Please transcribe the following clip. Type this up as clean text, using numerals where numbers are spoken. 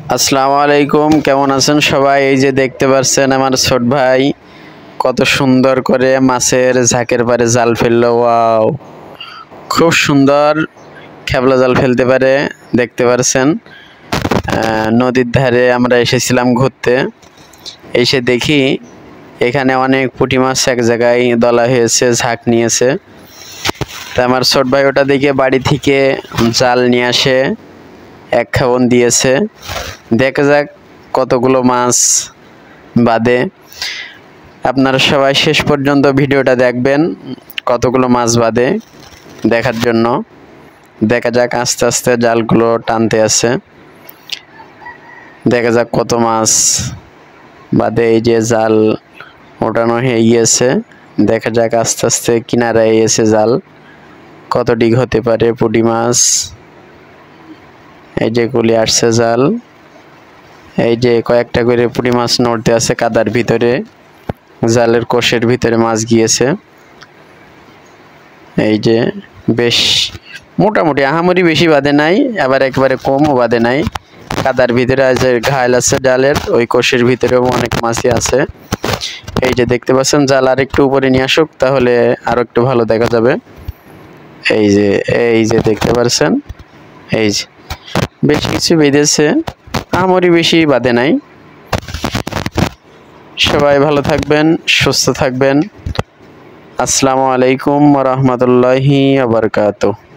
আসসালামু আলাইকুম, কেমন আছেন সবাই? এই যে দেখতে পাচ্ছেন আমার ছোট ভাই কত সুন্দর করে মাছের ঝাঁকের পারে জাল ফেললো। ওয়াও, খুব সুন্দর খেপলা জাল ফেলতে পারে। দেখতে পাচ্ছেন নদীর ধারে আমরা এসেছিলাম ঘুরতে, এসে দেখি এখানে অনেক পুঁটি মাছ এক জায়গায় দলা হয়েছে, ঝাঁক নিয়েছে। তা আমার ছোট ভাই ওটা দেখে বাড়ি থেকে জাল নিয়ে আসে, এক খাবন দিয়েছে। দেখা যাক কতগুলো মাছ বাদে। আপনারা সবাই শেষ পর্যন্ত ভিডিওটা দেখবেন, কতগুলো মাছ বাদে দেখার জন্য। দেখা যাক, আস্তে আস্তে জালগুলো টানতে আছে, দেখা যাক কত মাছ বাদে। এই যে জাল ওঠানো হয়ে গিয়েছে, দেখা যাক আস্তে আস্তে কিনারায় এসে জাল কত ডিগ হতে পারে পুঁটি মাছ। এই যে গুলি আসছে জাল, এই যে কয়েকটা করে পুঁটি মাছ নড়তে আছে কাদার ভিতরে, জালের কোষের ভিতরে মাছ গিয়েছে। এই যে বেশ মোটামুটি আহামরি বেশি বাদে নাই, আবার একবারে কমও বাদে নাই। কাদার ভিতরে আছে ঘাইল আছে জালের, ওই কোষের ভিতরেও অনেক মাছই আছে। এই যে দেখতে পাচ্ছেন, জাল আর একটু উপরে নিয়ে আসুক, তাহলে আরো একটু ভালো দেখা যাবে। এই যে দেখতে পাচ্ছেন, এই যে বেশ কিছু বেঁধেছে, আহামরি বেশি বাদে নাই। সবাই ভালো থাকবেন, সুস্থ থাকবেন। আসসালামু আলাইকুম ওয়া রাহমাতুল্লাহি ওয়া বারাকাতুহু।